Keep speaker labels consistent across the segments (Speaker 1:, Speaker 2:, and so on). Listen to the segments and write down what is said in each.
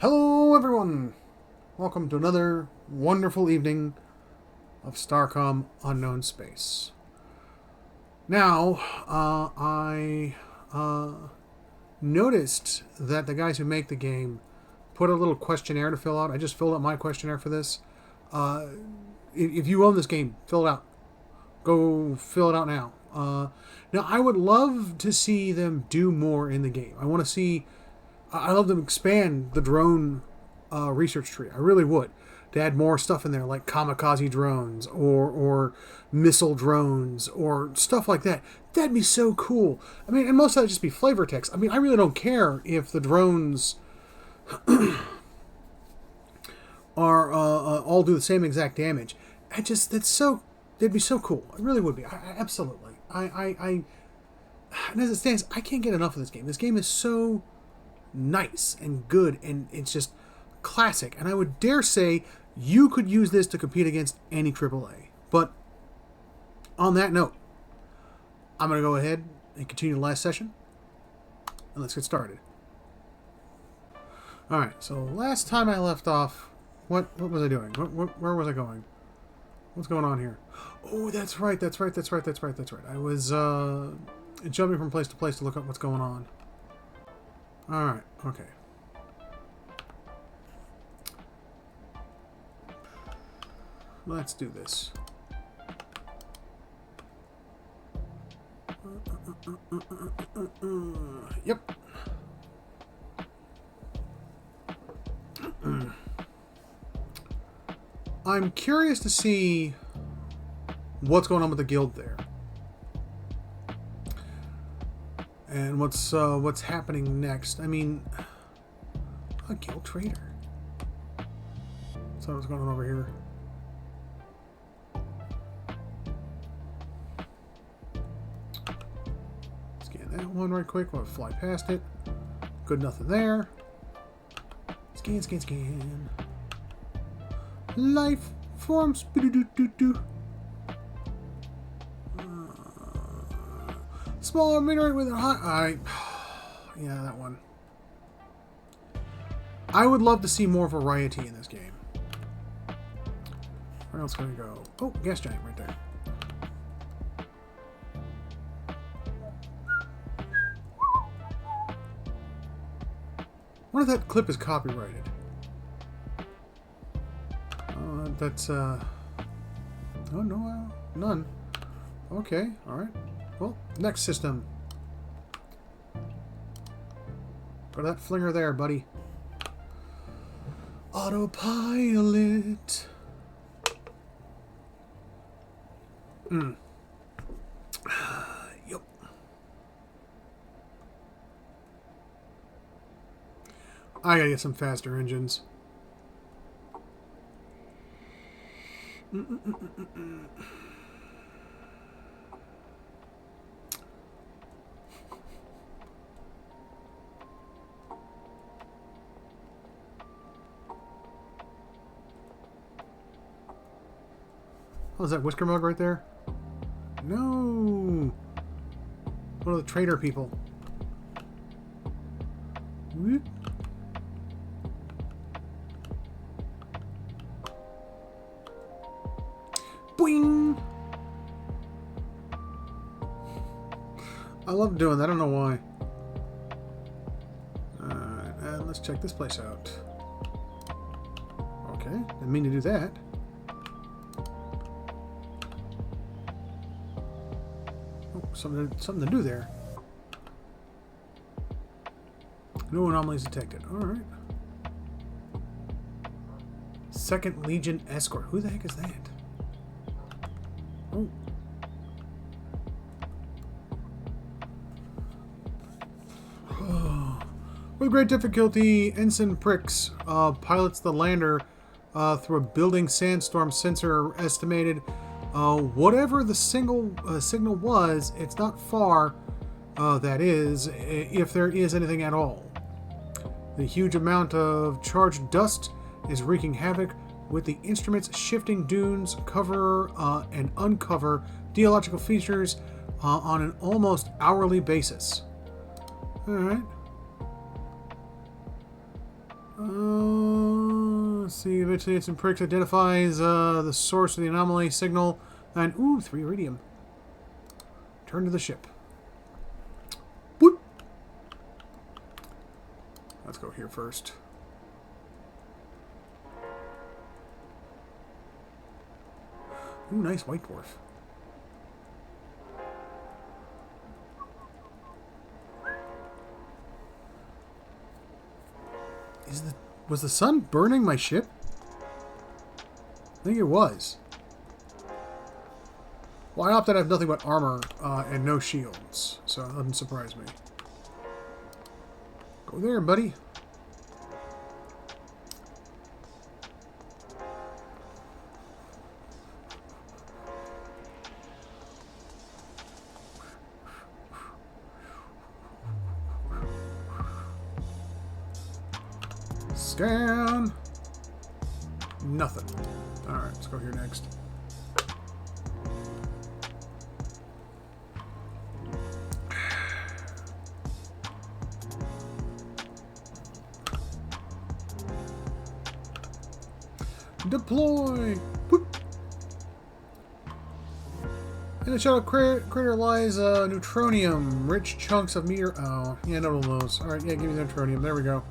Speaker 1: Hello everyone! Welcome to another wonderful evening of Starcom Unknown Space. Now, I noticed that the guys who make the game put a little questionnaire to fill out. I just filled out my questionnaire for this. If you own this game, fill it out. Go fill it out now. Now, I would love to see them do more in the game. I want to see... I love them expand the drone research tree. I really would. To add more stuff in there, like kamikaze drones or missile drones or stuff like that. That'd be so cool. I mean, and most of that would just be flavor text. I mean, I really don't care if the drones are all do the same exact damage. They'd be so cool. It really would be. Absolutely. And as it stands, I can't get enough of this game. This game is so nice and good, and it's just classic. And I would dare say you could use this to compete against any AAA. But on that note, I'm going to go ahead and continue the last session, and let's get started. Alright, so last time I left off, what was I doing? Where was I going? What's going on here? Oh, that's right. I was jumping from place to place to look up what's going on. Alright, okay. Let's do this. Yep. I'm curious to see what's going on with the guild there. And what's happening next? I mean, a guild trader. So what's going on over here? Scan that one right quick. We'll fly past it. Good, nothing there. Scan. Life forms. Smaller mineral with a high... yeah, that one. I would love to see more variety in this game. Where else can we go? Oh, gas giant right there. I wonder if that clip is copyrighted. That's, oh, no, none. Okay, alright. Well, next system. Got that flinger there, buddy. Autopilot. Yep. I gotta get some faster engines. Oh, is that Whisker Mug right there? No! One of the trader people. Whoop. Boing! I love doing that. I don't know why. Alright, and let's check this place out. Okay, didn't mean to do that. Something to do there. No anomalies detected. Alright. Second Legion Escort. Who the heck is that? Oh. With great difficulty, Ensign Pricks pilots the lander through a building sandstorm. Sensor estimated whatever the signal was, it's not far, that is, if there is anything at all. The huge amount of charged dust is wreaking havoc with the instruments shifting dunes, cover and uncover geological features on an almost hourly basis. Alright. Let's see. Eventually, it's in pricks identifies the source of the anomaly signal, and ooh, 3 iridium. Turn to the ship. Whoop. Let's go here first. Ooh, nice white dwarf. Was the sun burning my ship? I think it was. Well, I opted to have nothing but armor and no shields, so that doesn't surprise me. Go there, buddy. Scan. Nothing. Alright, let's go here next. Deploy! Whoop. In the shadow crater lies neutronium, rich chunks of meteor. Oh, yeah, no one knows. Alright, yeah, give me the neutronium. There we go.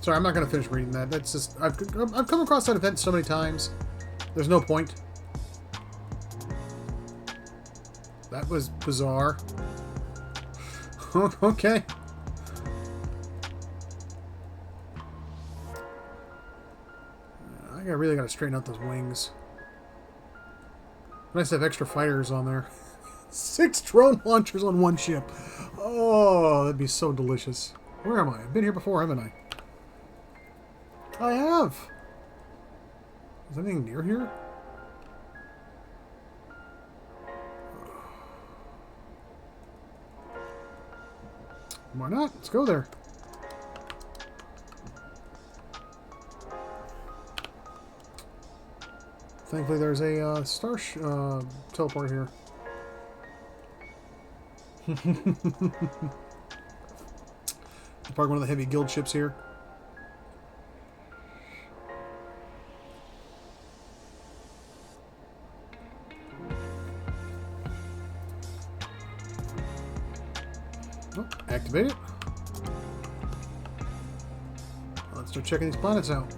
Speaker 1: Sorry, I'm not going to finish reading that. That's just... I've come across that event so many times. There's no point. That was bizarre. Okay. I really got to straighten out those wings. Nice to have extra fighters on there. 6 drone launchers on one ship. Oh, that'd be so delicious. Where am I? I've been here before, haven't I? I have. Is anything near here? Why not? Let's go there. Thankfully, there's a star teleport here. Probably one of the heavy guild ships here. Oh, activate it. Let's start checking these planets out.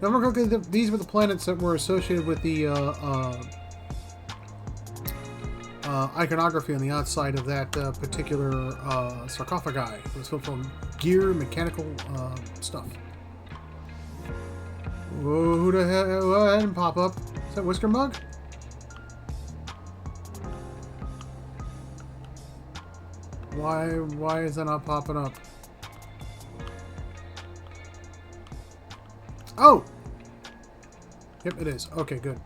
Speaker 1: Now, I'm going to these were the planets that were associated with the iconography on the outside of that particular sarcophagi. It was filled from gear, mechanical stuff. Whoa, who the hell? Well, that didn't pop up. Is that Whisker Mug? Why is that not popping up? Oh! Yep, it is. Okay, good.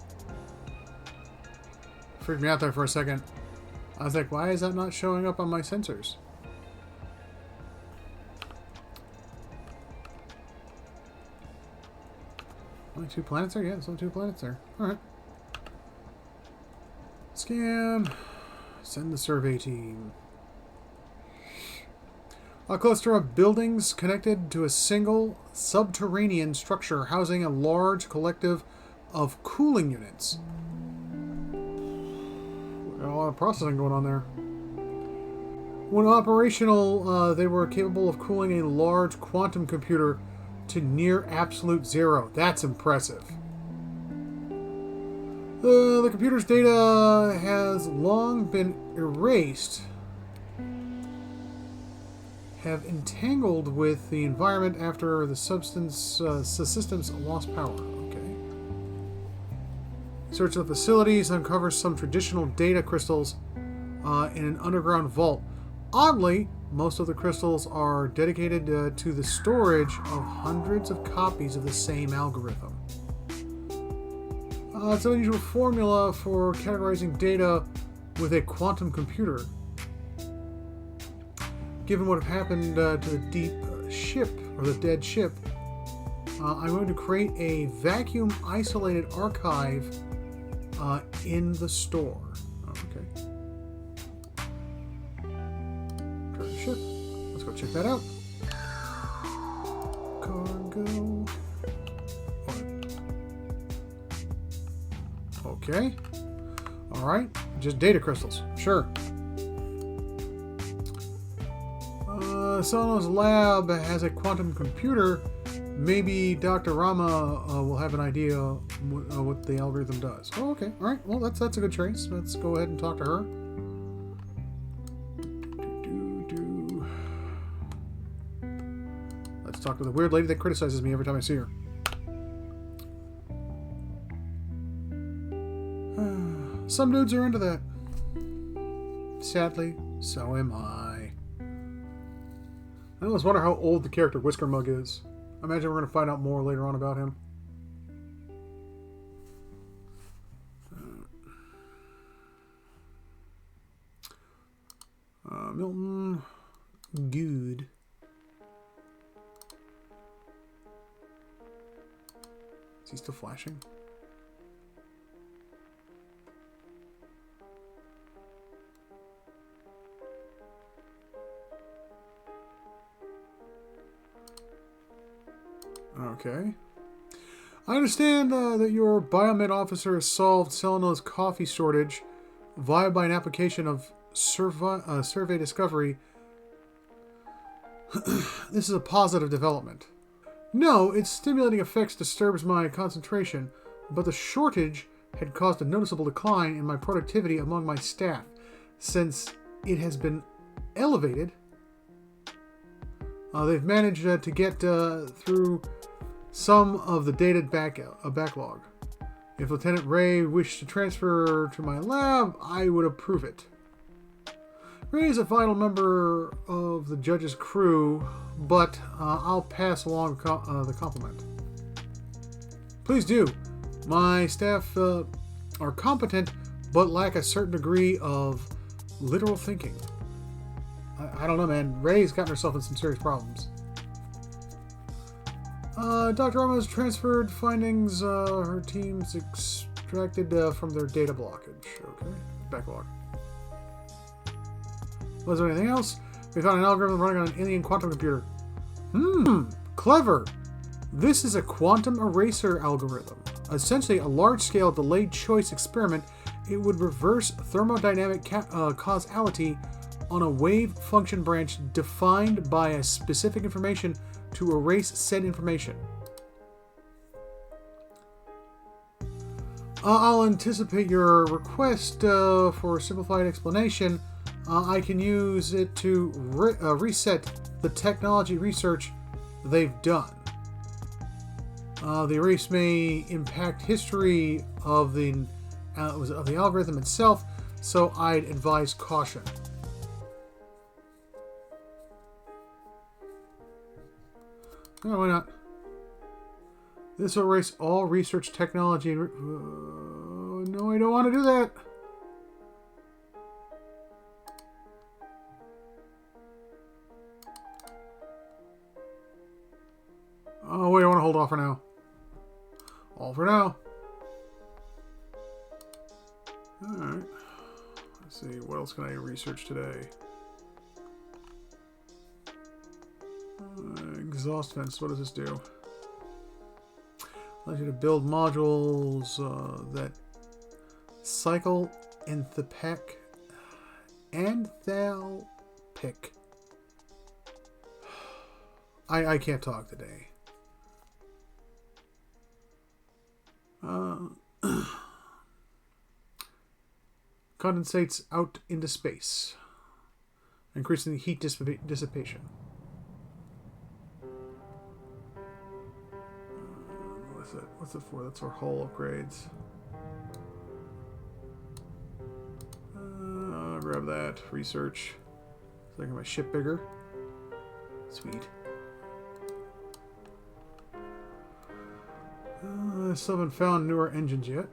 Speaker 1: Freaked me out there for a second. I was like, why is that not showing up on my sensors? Only 2 planets there? Yeah, there's only 2 planets there. Alright. Scan. Send the survey team. A cluster of buildings connected to a single subterranean structure housing a large collective of cooling units. Got a lot of processing going on there. When operational, they were capable of cooling a large quantum computer to near absolute zero. That's impressive. The computer's data has long been erased. Have entangled with the environment after the systems lost power. Okay. Search of the facilities uncovers some traditional data crystals in an underground vault. Oddly, most of the crystals are dedicated to the storage of hundreds of copies of the same algorithm. It's an unusual formula for categorizing data with a quantum computer. Given what happened to the deep ship, or the dead ship, I'm going to create a vacuum-isolated archive in the store. Okay. Turn the ship. Let's go check that out. Cargo. Okay. Alright. Just data crystals. Sure. Sono's lab has a quantum computer. Maybe Dr. Rama will have an idea what the algorithm does. Oh, okay. Alright. Well, that's a good trace. Let's go ahead and talk to her. Let's talk to the weird lady that criticizes me every time I see her. Some dudes are into that. Sadly, so am I. I always wonder how old the character Whisker Mug is. I imagine we're going to find out more later on about him. Milton. Good. Is he still flashing? Okay. I understand that your biomed officer has solved Seleno's coffee shortage via by an application of survey discovery. This is a positive development. No, its stimulating effects disturbs my concentration, but the shortage had caused a noticeable decline in my productivity among my staff. Since it has been elevated, they've managed to get through some of the data backlog. If Lieutenant Ray wished to transfer to my lab, I would approve it. Ray is a vital member of the judge's crew, but I'll pass along the compliment. Please do. My staff are competent, but lack a certain degree of literal thinking. I don't know, man. Ray's gotten herself in some serious problems. Dr. Rama has transferred findings her team's extracted from their data blockage. Okay. Backlog. Was there anything else? We found an algorithm running on an alien quantum computer. Clever. This is a quantum eraser algorithm. Essentially a large-scale delayed choice experiment. It would reverse thermodynamic causality on a wave function branch defined by a specific information to erase said information. I'll anticipate your request for a simplified explanation. I can use it to reset the technology research they've done. The erase may impact history of the algorithm itself, so I'd advise caution. No, why not? This will erase all research technology. No, I don't want to do that. Oh, wait, I want to hold off for now. All for now. Alright. Let's see, what else can I research today? Exhaust vents, what does this do? Allows you to build modules that cycle enthalpic. I can't talk today. Condensates out into space, increasing the heat dissipation. What's it for? That's our hull upgrades. I'll grab that. Research. So I can make my ship bigger. Sweet. Still haven't found newer engines yet.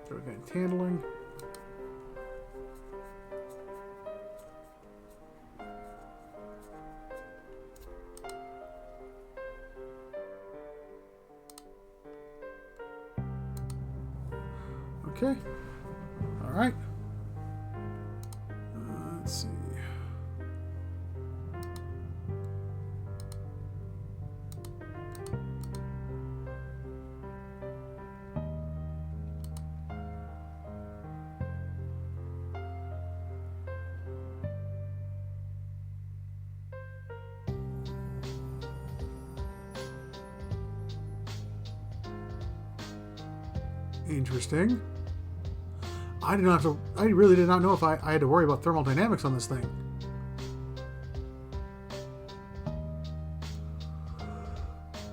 Speaker 1: So advanced handling. Okay. All right. Let's see. Interesting. I did not have to. I really did not know if I had to worry about thermal dynamics on this thing.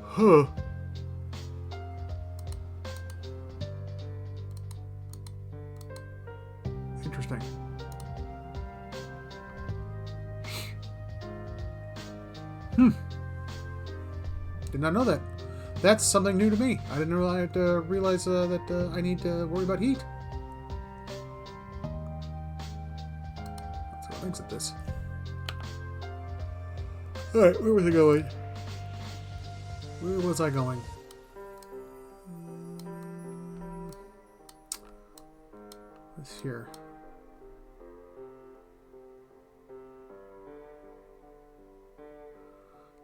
Speaker 1: Huh. Interesting. Did not know that. That's something new to me. I didn't realize that I need to worry about heat. Let's go exit this. Alright, where was I going? Where was I going? This here.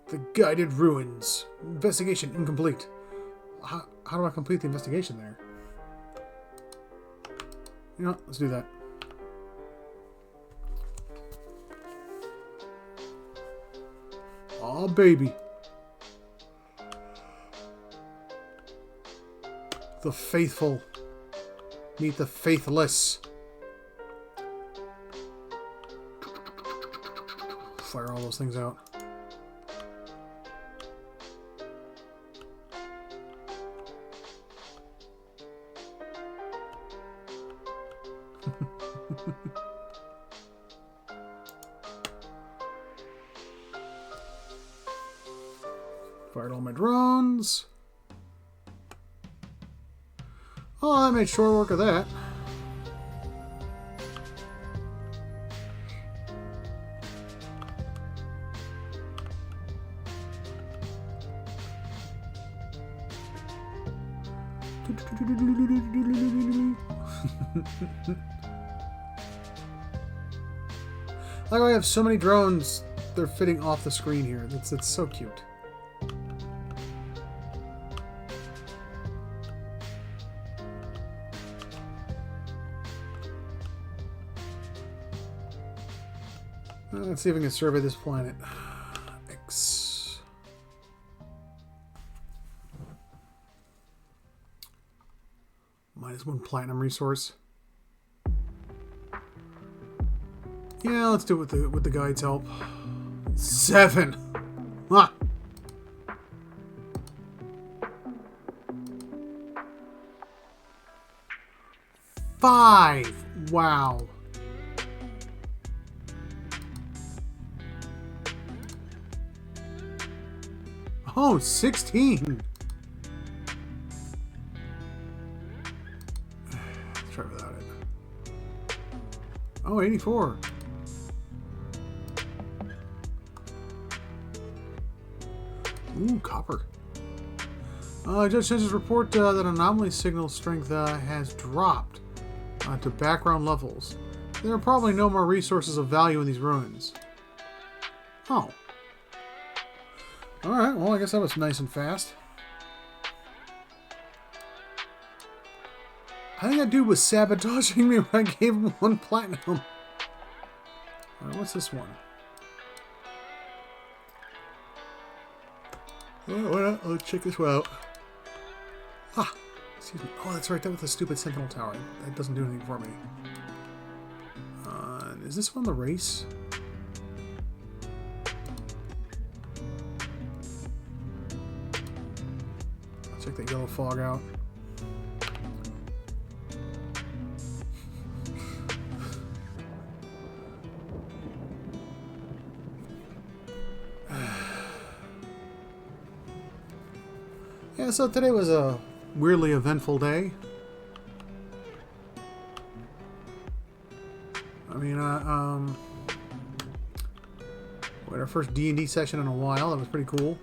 Speaker 1: The guided ruins. Investigation incomplete. How do I complete the investigation there? You know, let's do that. Aw, baby. The faithful meet the faithless. Fire all those things out. Fired all my drones. Oh, I made short work of that. Like, I have so many drones, they're fitting off the screen here. It's so cute. Let's see if we can survey this planet. X. -1 platinum resource. Yeah, let's do it with the guide's help. 7. Ah. $5. Wow. Oh, 16. Let's try without it. Oh, 84. Ooh, copper. Judge Sensors report that anomaly signal strength has dropped to background levels. There are probably no more resources of value in these ruins. Oh. Alright, well, I guess that was nice and fast. I think that dude was sabotaging me when I gave him 1 platinum. Alright, what's this one? Oh, let's check this one out. Ah, excuse me. Oh, that's right, that was the stupid sentinel tower. That doesn't do anything for me. Is this one the race? Check the yellow fog out. Yeah, so today was a weirdly eventful day. I mean, we had our first D&D session in a while. That was pretty cool.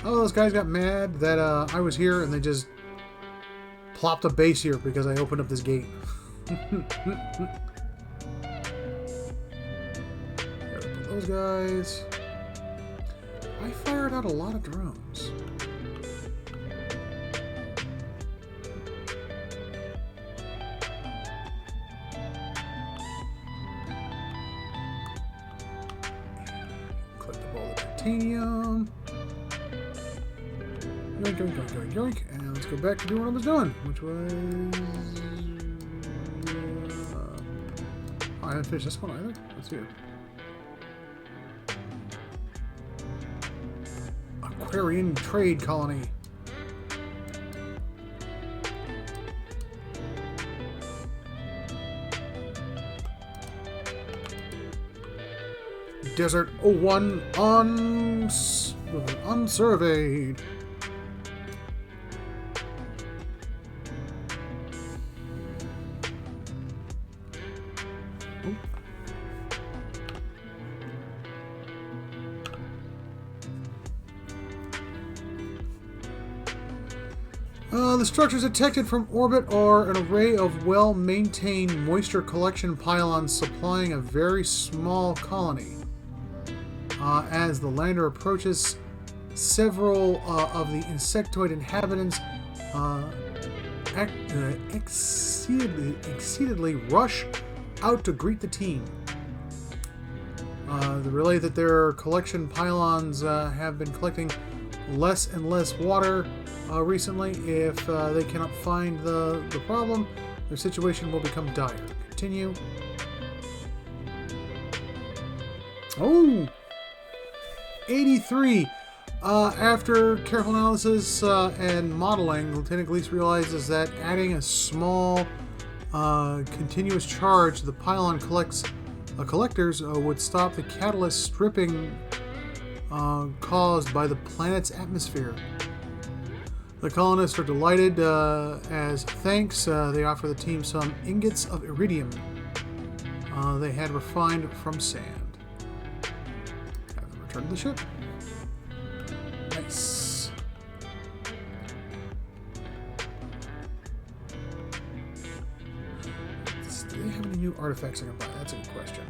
Speaker 1: Oh, those guys got mad that I was here and they just plopped a base here because I opened up this gate. Those guys. I fired out a lot of drones. Collect up all the titanium. Yoink, yoink, yoink, yoink, yoink. And let's go back to doing what I was doing, which was... I haven't finished this one either. Let's see it. Aquarian trade colony. Desert 01 unsurveyed. The structures detected from orbit are an array of well-maintained moisture collection pylons supplying a very small colony. As the lander approaches, several of the insectoid inhabitants exceedingly rush out to greet the team. They relay that their collection pylons have been collecting less and less water recently. If they cannot find the problem, their situation will become dire. Continue. Oh! 83. After careful analysis and modeling, Lieutenant Gleese realizes that adding a small continuous charge to the pylon collectors would stop the catalyst stripping caused by the planet's atmosphere. The colonists are delighted. As thanks, they offer the team some ingots of iridium they had refined from sand. Have them return to the ship. Nice. Do they have any new artifacts I can buy? That's a good question.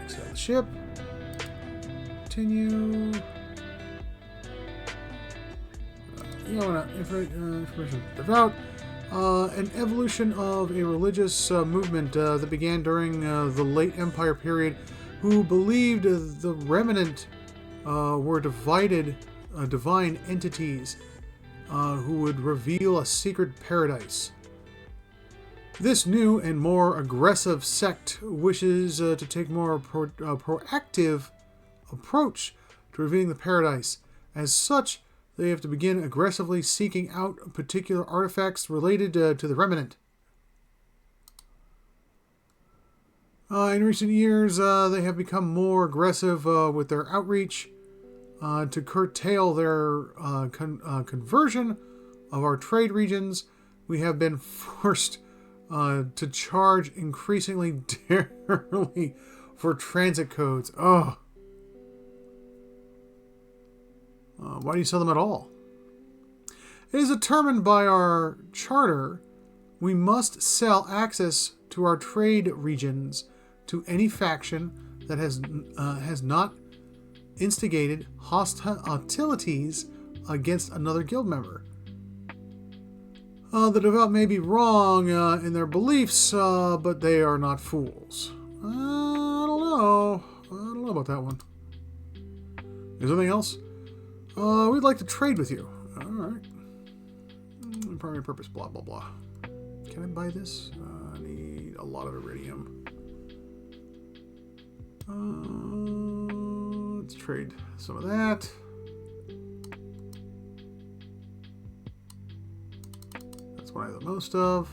Speaker 1: Exit the ship. Continue. Information devout. An evolution of a religious movement that began during the late Empire period, who believed the remnant were divine entities who would reveal a secret paradise. This new and more aggressive sect wishes to take more proactive approach to revealing the paradise. As such, they have to begin aggressively seeking out particular artifacts related to the remnant. In recent years, they have become more aggressive with their outreach to curtail their conversion of our trade regions. We have been forced to charge increasingly dearly for transit codes. Oh. Why do you sell them at all? It is determined by our charter we must sell access to our trade regions to any faction that has not instigated hostilities against another guild member. The devout may be wrong in their beliefs, but they are not fools. I don't know. I don't know about that one. Is there anything else? We'd like to trade with you. Alright. Primary purpose, blah, blah, blah. Can I buy this? I need a lot of iridium. Let's trade some of that. That's what I have the most of.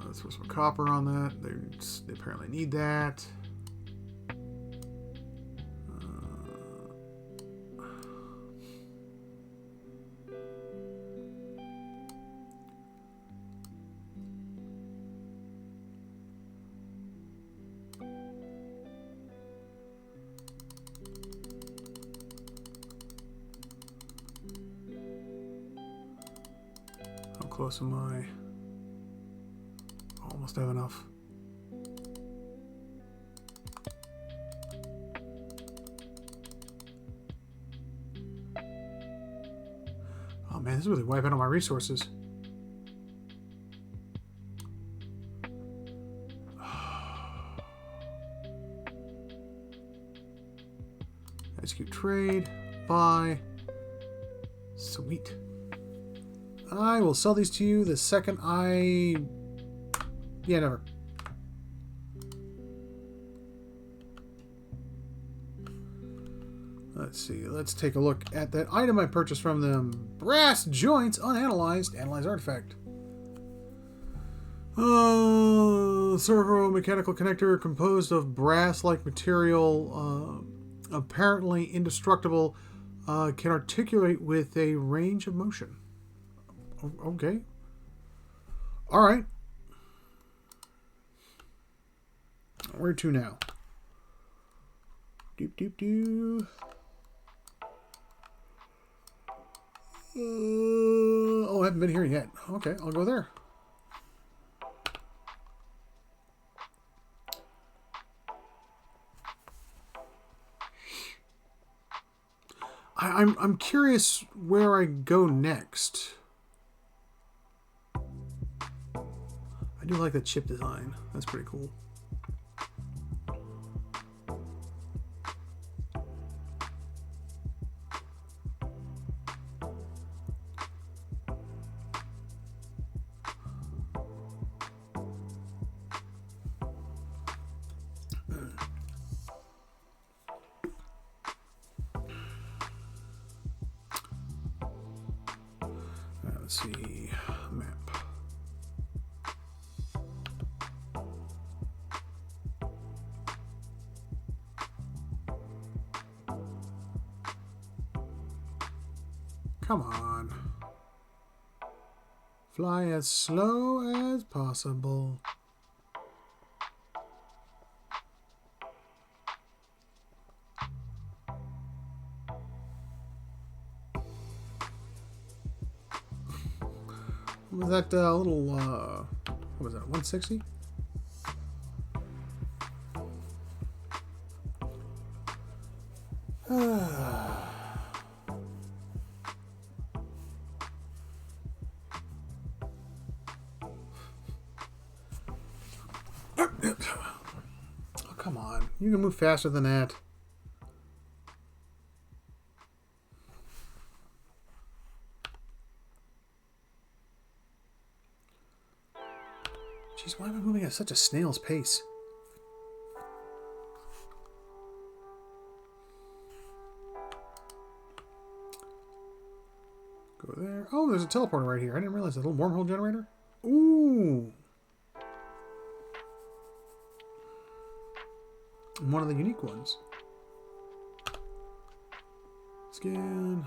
Speaker 1: Let's throw some copper on that. They apparently need that. close am I? Almost have enough. Oh man, this is really wiping out my resources. Execute trade. Buy. Sweet. I will sell these to you the second I... Yeah, never. Let's see. Let's take a look at that item I purchased from them. Brass joints, unanalyzed. Analyze artifact. Servo-mechanical connector composed of brass-like material, apparently indestructible, can articulate with a range of motion. Okay. All right. Where to now? Doop, doop, doop. Oh, I haven't been here yet. Okay, I'll go there. I'm curious where I go next. I do like the chip design. That's pretty cool. Let's see, map. Come on. Fly as slow as possible. Was that little, what was that, 160? Oh, come on. You can move faster than that. Jeez, why am I moving at such a snail's pace? Go there. Oh, there's a teleporter right here. I didn't realize that little wormhole generator. Ooh. One of the unique ones. Scan.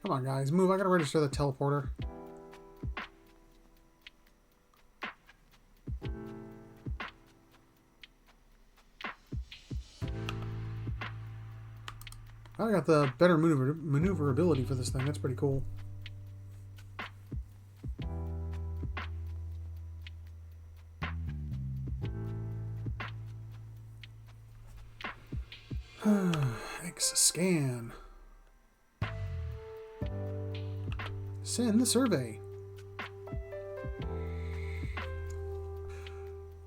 Speaker 1: Come on, guys. Move. I gotta register the teleporter. I got the better maneuverability for this thing. That's pretty cool. Scan. Send the survey.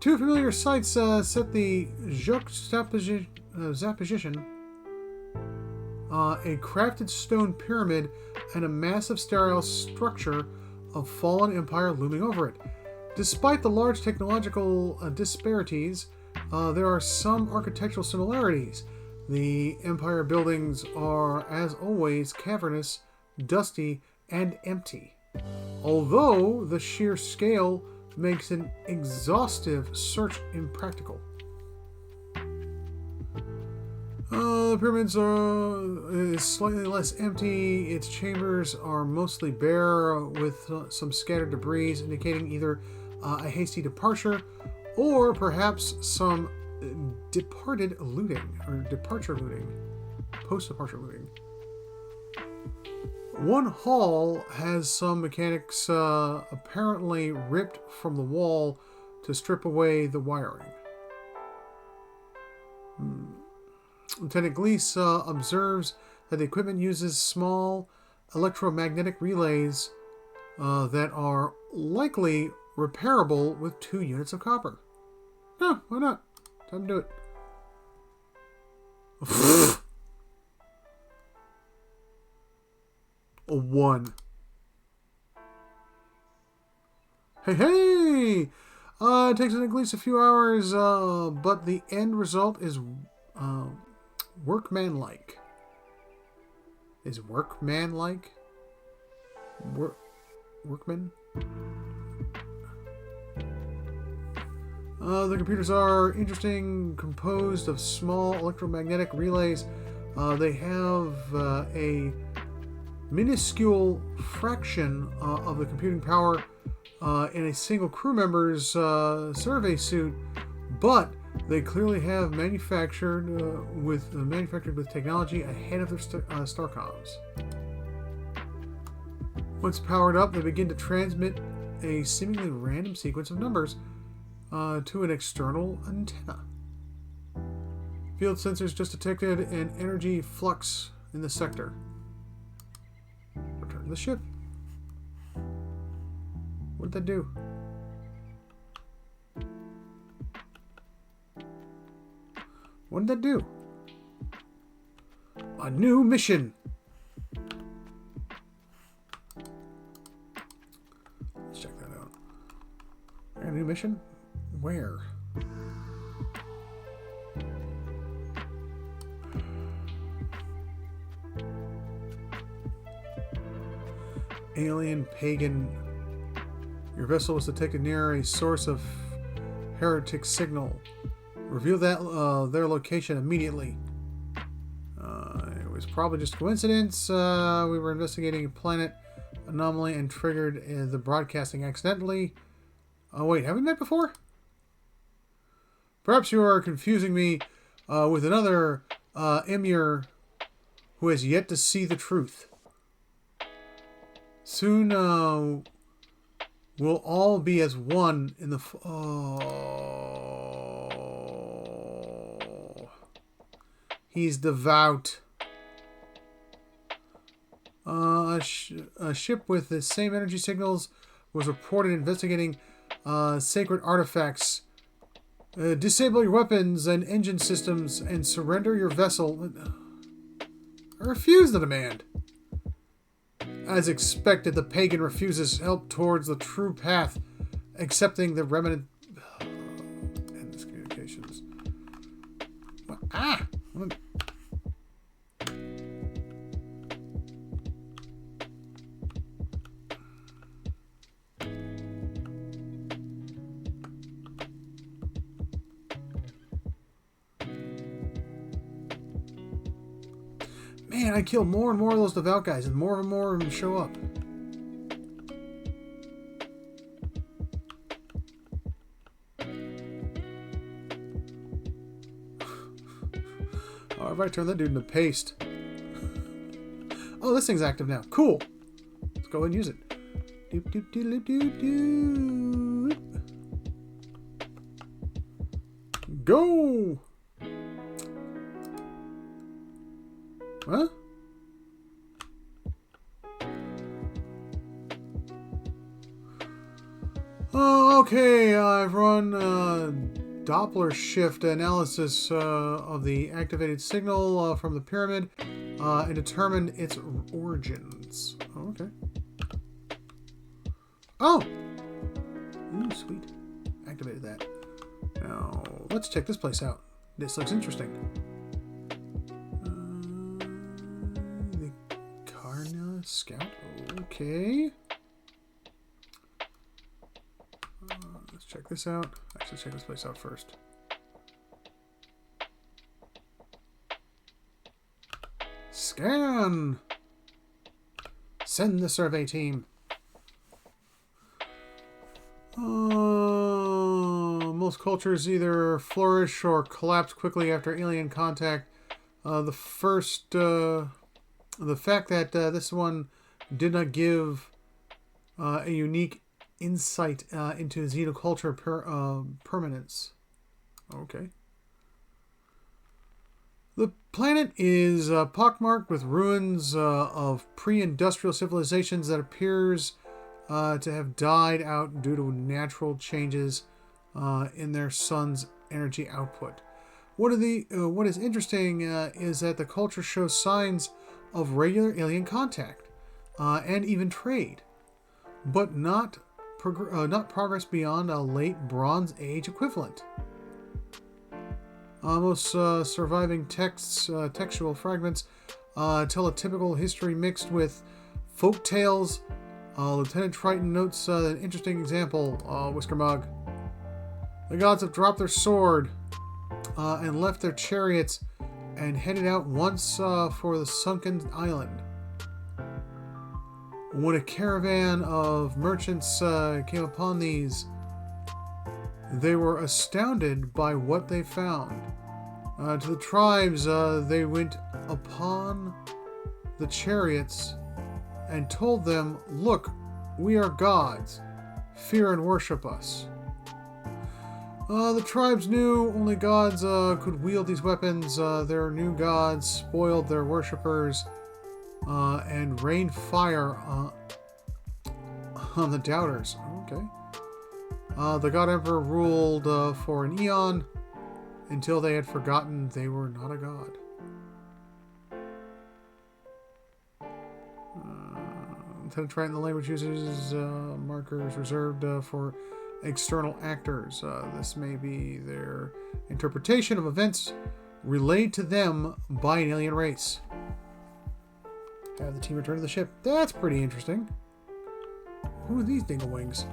Speaker 1: Two familiar sites set the juxtaposition. A crafted stone pyramid and a massive sterile structure of fallen empire looming over it. Despite the large technological disparities, there are some architectural similarities. The empire buildings are, as always, cavernous, dusty, and empty. Although the sheer scale makes an exhaustive search impractical. The pyramids is slightly less empty. Its chambers are mostly bare, with some scattered debris, indicating either a hasty departure, or perhaps some departed looting, or departure looting, post-departure looting. One hall has some mechanics apparently ripped from the wall to strip away the wiring. Lieutenant Gleese observes that the equipment uses small electromagnetic relays that are likely repairable with 2 units of copper. No, why not? Time to do it. A 1. Hey! It takes at least a few hours, but the end result is workmanlike. Is workmanlike? Workman? The computers are interesting, composed of small electromagnetic relays. They have a minuscule fraction of the computing power in a single crew member's survey suit, but they clearly have manufactured with technology ahead of their Starcoms. Once powered up, they begin to transmit a seemingly random sequence of numbers to an external antenna. Field sensors just detected an energy flux in the sector. Return to the ship. What did that do? What did that do? A new mission. Let's check that out. A new mission? Where? Alien pagan. Your vessel was detected near a source of heretic signal. Reveal that their location immediately. It was probably just a coincidence. We were investigating a planet anomaly and triggered the broadcasting accidentally. Oh wait, have we met before? Perhaps you are confusing me with another emir who has yet to see the truth. Soon we'll all be as one in the... He's devout. A ship with the same energy signals was reported investigating sacred artifacts. Disable your weapons and engine systems and surrender your vessel. I refuse the demand. As expected, the pagan refuses help towards the true path, accepting the remnant... endless communications. Ah! Man, I kill more and more of those devout guys, and more of them show up. Oh, I've already turned that dude into paste. Oh, this thing's active now. Cool. Let's go and use it. Doop, doop, doop, doop, doop. Go! Huh? Oh, okay. I've run Doppler shift analysis of the activated signal from the pyramid and determined its origins. Oh, okay. Oh! Ooh, sweet. Activated that. Now, let's check this place out. This looks interesting. Scout. Okay. Let's check this out. Actually, check this place out first. Scan. Send the survey team. Most cultures either flourish or collapse quickly after alien contact. The fact that this one did not give a unique insight into xenoculture permanence. Okay. The planet is pockmarked with ruins of pre-industrial civilizations that appears to have died out due to natural changes in their sun's energy output. What is interesting is that the culture shows signs of regular alien contact and even trade, but not progress beyond a late Bronze Age equivalent. Most surviving textual fragments tell a typical history mixed with folk tales. Lieutenant Triton notes an interesting example, Whisker Mug. The gods have dropped their sword and left their chariots and headed out once for the sunken island. When a caravan of merchants came upon these, they were astounded by what they found. To the tribes, they went upon the chariots and told them, "Look, we are gods. Fear and worship us." The tribes knew only gods could wield these weapons. Their new gods spoiled their worshippers and rained fire on the doubters. Okay. The God Emperor ruled for an eon until they had forgotten they were not a god. Lieutenant Triton, the language uses markers reserved for external actors. This may be their interpretation of events relayed to them by an alien race. Have the team return to the ship. That's pretty interesting. Who are these dinglewings?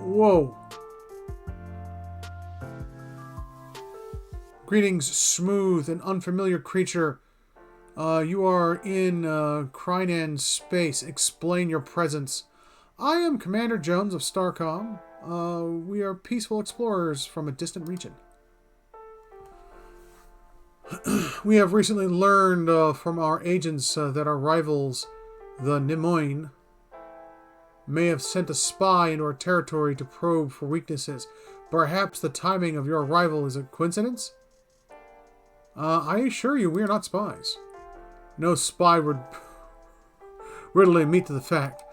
Speaker 1: Whoa. Greetings, smooth and unfamiliar creature. You are in Krynan space. Explain your presence. I am Commander Jones of Starcom. We are peaceful explorers from a distant region. We have recently learned from our agents that our rivals, the Nimoin, may have sent a spy into our territory to probe for weaknesses. Perhaps the timing of your arrival is a coincidence? I assure you we are not spies. No spy would readily meet to the fact.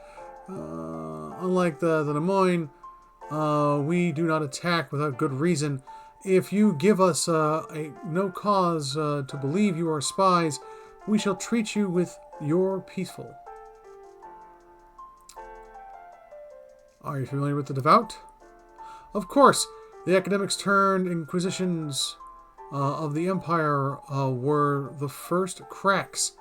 Speaker 1: Unlike the Nimoin, we do not attack without good reason. If you give us no cause to believe you are spies, we shall treat you with your peaceful. Are you familiar with the devout? Of course, the academics turned inquisitions of the Empire were the first cracks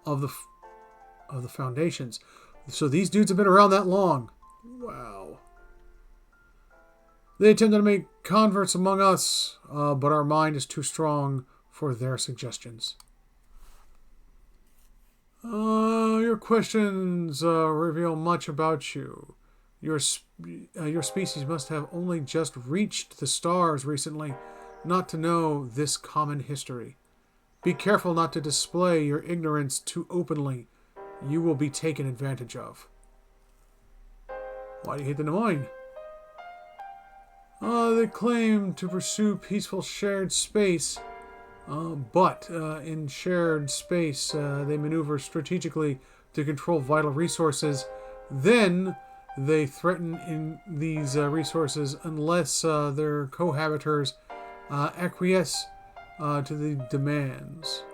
Speaker 1: of the foundations. So these dudes have been around that long. Wow. They attempted to make converts among us, but our mind is too strong for their suggestions. Your questions reveal much about you. Your species must have only just reached the stars recently, not to know this common history. Be careful not to display your ignorance too openly. You will be taken advantage of. Why do you hate the Nimoin? They claim to pursue peaceful shared space, but in shared space they maneuver strategically to control vital resources. Then they threaten in these resources unless their cohabitors acquiesce to the demands.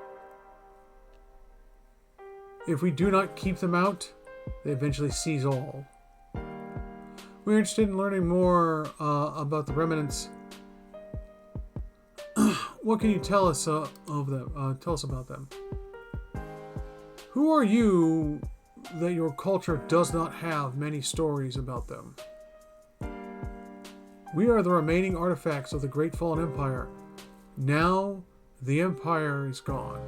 Speaker 1: If we do not keep them out, they eventually seize all. We're interested in learning more about the remnants. What can you tell us of them? Tell us about them. Who are you that your culture does not have many stories about them? We are the remaining artifacts of the Great Fallen Empire. Now the Empire is gone,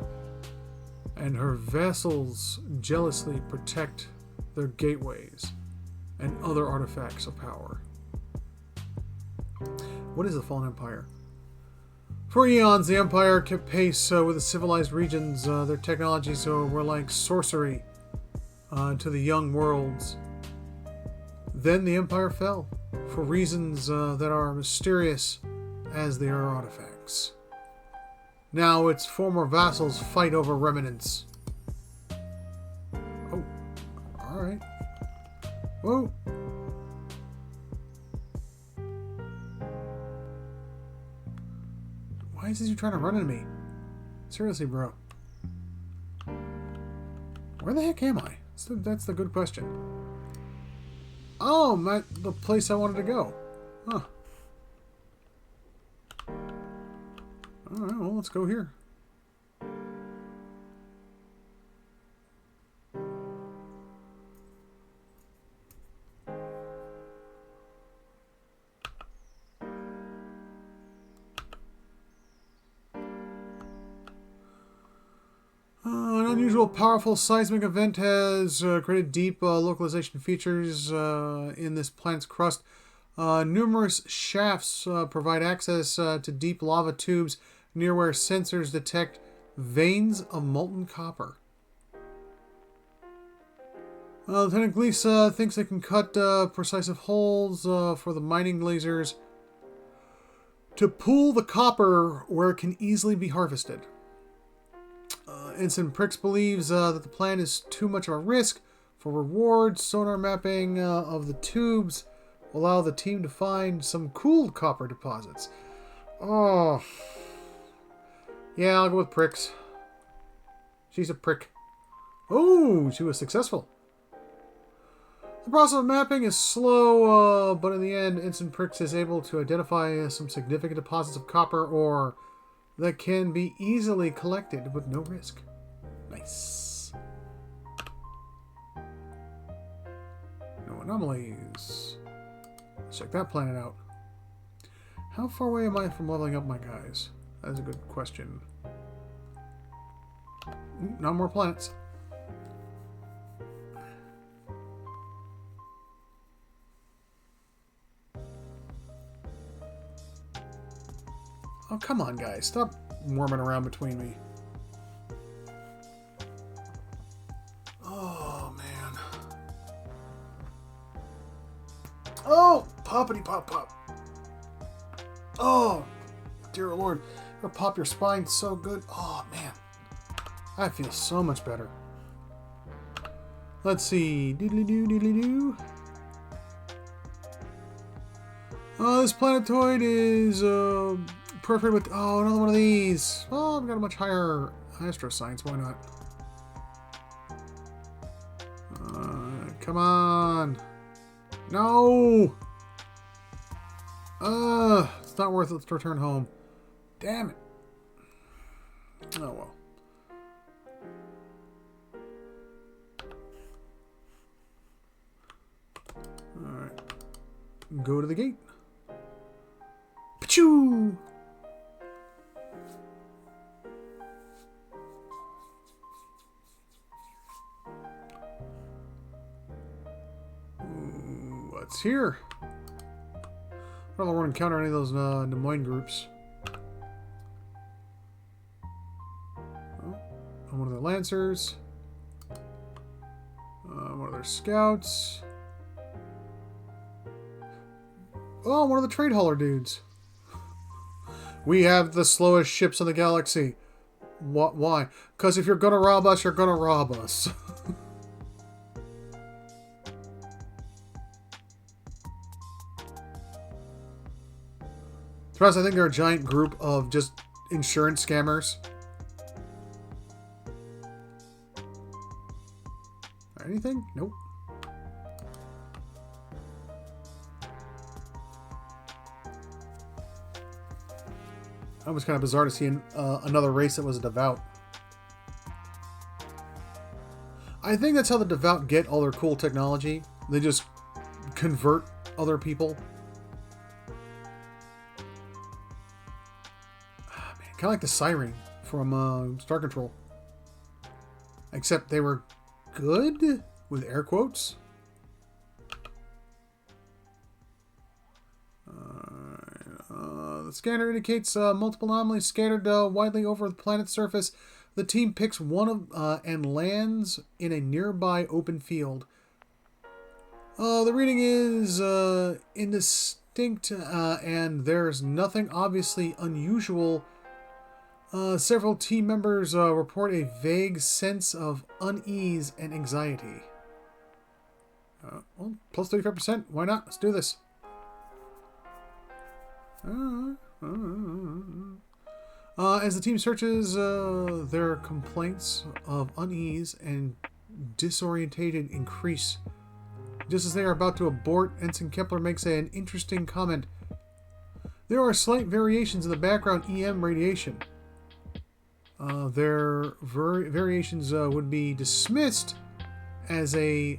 Speaker 1: and her vassals jealously protect their gateways, and other artifacts of power. What is the Fallen Empire? For eons, the Empire kept pace with the civilized regions. Their technologies were like sorcery to the young worlds. Then the Empire fell, for reasons that are mysterious as they are artifacts. Now its former vassals fight over remnants. Oh, alright. Whoa. Why is he trying to run into me? Seriously, bro. Where the heck am I? That's the good question. Oh, the place I wanted to go. Huh. Alright, well, let's go here. An unusual, powerful seismic event has created deep localization features in this planet's crust. Numerous shafts provide access to deep lava tubes near where sensors detect veins of molten copper. Lieutenant Gleese thinks they can cut precise holes for the mining lasers to pool the copper where it can easily be harvested. Ensign Prix believes that the plan is too much of a risk for reward. Sonar mapping of the tubes will allow the team to find some cool copper deposits. Oh. Yeah, I'll go with Prix. She's a prick. Oh, she was successful. The process of mapping is slow, but in the end, Ensign Prix is able to identify some significant deposits of copper ore that can be easily collected with no risk. Nice. No anomalies. Let's check that planet out. How far away am I from leveling up my guys? That is a good question. No more planets. Oh, come on, guys. Stop worming around between me. Oh, man. Oh! Poppity pop pop. Oh! Dear Lord. It'll pop your spine so good. Oh, man. I feel so much better. Let's see. Doodly-doo, doodly-doo. This planetoid is perfect with... Oh, another one of these. Oh, I've got a much higher astro science. Why not? Come on. No! It's not worth it to return home. Damn it. Oh, well. Alright. Go to the gate. Pachoo! What's here? I don't want to encounter any of those Des Moines groups. Oh, one of their Lancers. One of their Scouts. Oh, one of the trade hauler dudes. We have the slowest ships in the galaxy. What? Why? Because if you're gonna rob us, you're gonna rob us. Plus, I think they're a giant group of just insurance scammers. Anything? Nope. That was kind of bizarre to see another race that was a devout. I think that's how the devout get all their cool technology. They just convert other people. Ah, man, kind of like the Siren from Star Control. Except they were good? with air quotes. The scanner indicates multiple anomalies scattered widely over the planet's surface. The team picks one of and lands in a nearby open field. The reading is indistinct, and there's nothing obviously unusual. Several team members report a vague sense of unease and anxiety. Well, plus 35%. Why not? Let's do this. As the team searches, their complaints of unease and disorientated increase. Just as they are about to abort, Ensign Kepler makes an interesting comment. There are slight variations in the background EM radiation. Their variations would be dismissed as a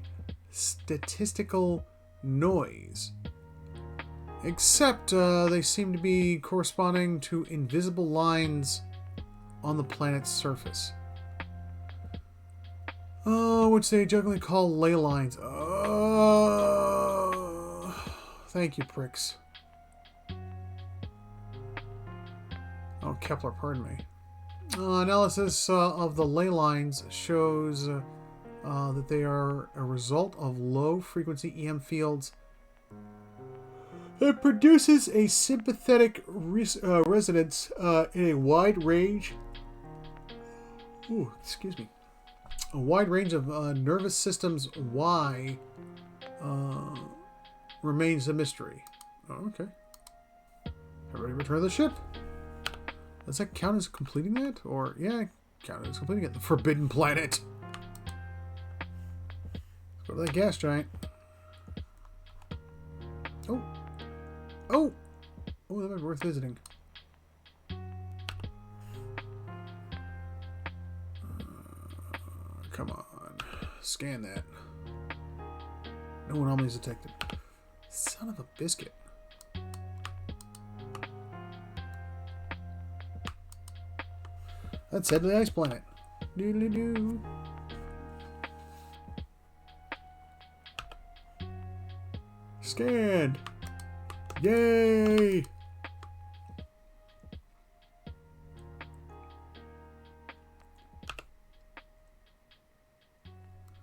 Speaker 1: statistical noise. Except they seem to be corresponding to invisible lines on the planet's surface. Which they jokingly call ley lines. Thank you, pricks. Oh, Kepler, pardon me. Analysis of the ley lines shows that they are a result of low-frequency EM fields. It produces a sympathetic resonance in a wide range. Excuse me. A wide range of nervous systems. Why remains a mystery. Oh, okay. Everybody return to the ship. Does that count as completing that? Or, yeah, count as completing it. The Forbidden Planet. Let's go to that gas giant. Oh. Oh! Oh, that might be worth visiting. Come on. Scan that. No anomalies detected. Son of a biscuit. Let's head to the ice planet. Doodly-doo. Scanned. Yay!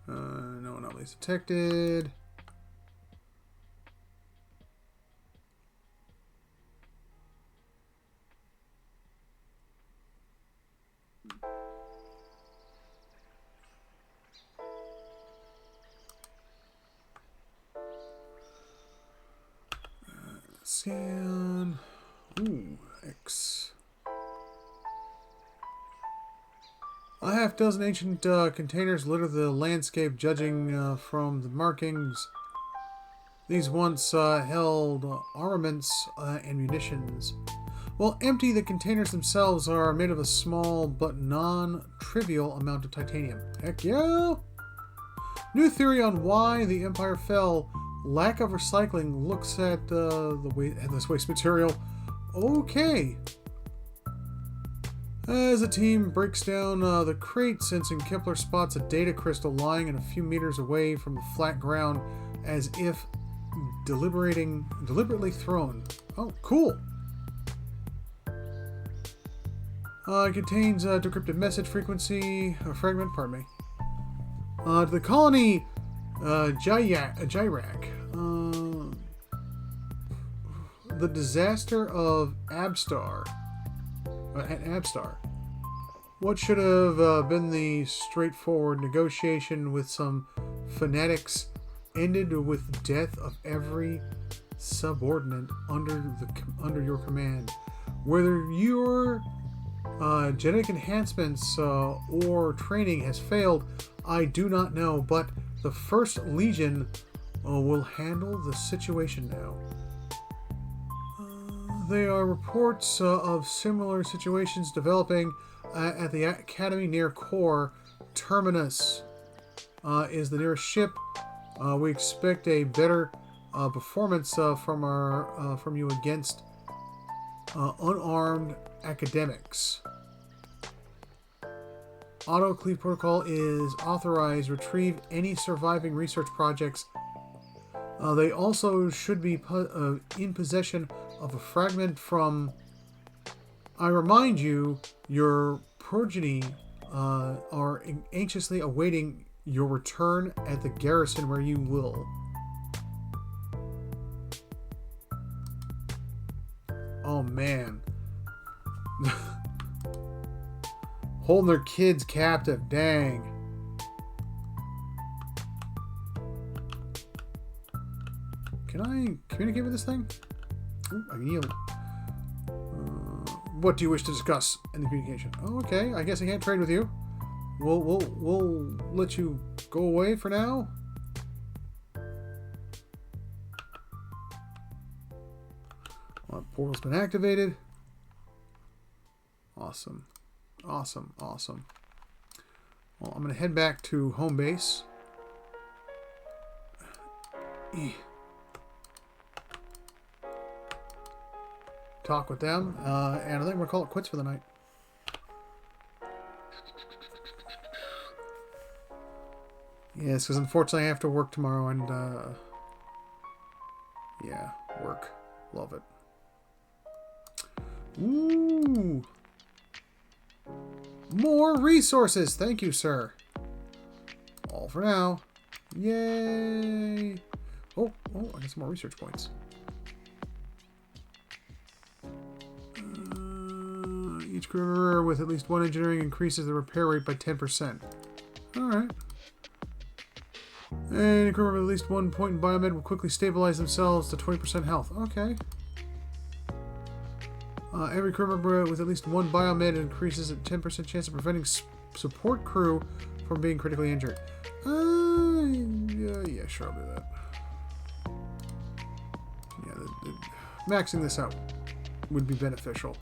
Speaker 1: No anomalies detected. Scan. Ooh, X. A half dozen ancient containers litter the landscape, judging from the markings. These once held armaments and munitions. While empty, the containers themselves are made of a small but non-trivial amount of titanium. Heck yeah! New theory on why the Empire fell. Lack of recycling. Looks at this waste material. Okay. As the team breaks down the crate, Ensign Kepler spots a data crystal lying a few meters away from the flat ground, as if deliberately thrown. Oh, cool. It contains a decrypted message fragment, pardon me. To the colony Jyrak. The disaster of Abstar. At Abstar. What should have been the straightforward negotiation with some fanatics ended with death of every subordinate under your command. Whether your genetic enhancements or training has failed, I do not know, but the First Legion will handle the situation now. There are reports of similar situations developing at the Academy near Core. Terminus is the nearest ship. We expect a better performance from you against unarmed academics. Autoclave protocol is authorized. Retrieve any surviving research projects. They also should be in possession of a fragment from... I remind you, your progeny are anxiously awaiting your return at the garrison where you will. Oh, man. Holding their kids captive. Dang. Can I communicate with this thing? Ooh, I can yield. What do you wish to discuss in the communication? Oh, okay. I guess I can't trade with you. We'll let you go away for now. Portal's been activated. Awesome. Awesome. Awesome. Well, I'm going to head back to home base. Talk with them. And I think we're going to call it quits for the night. Yes, because unfortunately I have to work tomorrow and, yeah, work. Love it. Ooh. More resources. Thank you, sir. All for now. Yay. Oh, I got some more research points. Each crew member with at least one engineering increases the repair rate by 10%. Alright. And a crew member with at least 1 point in biomed will quickly stabilize themselves to 20% health. Okay. Every crew member with at least 1 biomed increases a 10% chance of preventing support crew from being critically injured. Yeah, sure, I'll do that. Yeah, maxing this out would be beneficial.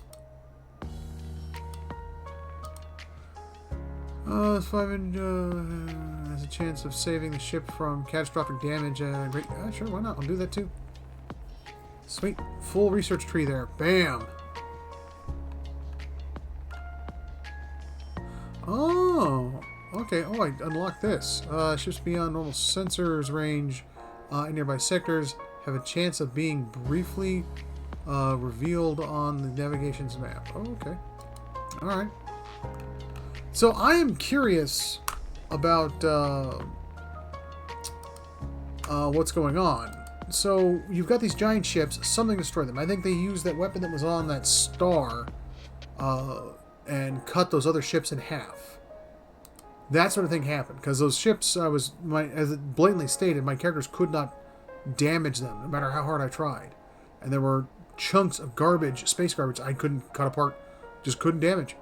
Speaker 1: 5 has a chance of saving the ship from catastrophic damage. Great. Sure, why not? I'll do that too. Sweet. Full research tree there. Bam! Oh, okay. Oh, I unlocked this. Ships beyond normal sensors range in nearby sectors have a chance of being briefly revealed on the navigation's map. Oh, okay. All right. So I am curious about what's going on. So you've got these giant ships. Something destroyed them. I think they used that weapon that was on that star and cut those other ships in half. That sort of thing happened because those ships, as it blatantly stated, my characters could not damage them no matter how hard I tried, and there were chunks of garbage, space garbage, I couldn't cut apart, just couldn't damage.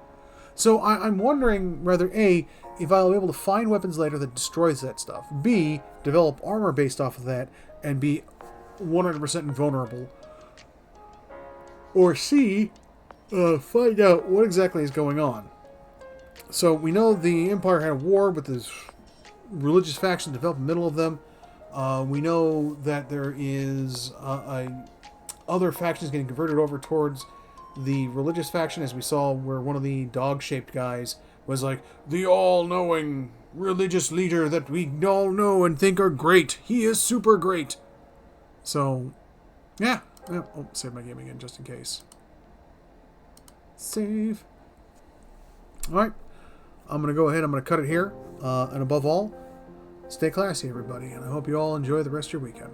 Speaker 1: So I'm wondering whether A, if I'll be able to find weapons later that destroys that stuff, B, develop armor based off of that, and be 100% invulnerable, or C, find out what exactly is going on. So we know the Empire had a war with this religious faction developed in the middle of them. We know that there is other factions getting converted over towards the religious faction, as we saw where one of the dog-shaped guys was like, the all-knowing religious leader that we all know and think are great. He is super great. So, yeah. I'll save my game again just in case. Save. Alright. I'm going to go ahead. I'm going to cut it here. And above all, stay classy, everybody. And I hope you all enjoy the rest of your weekend.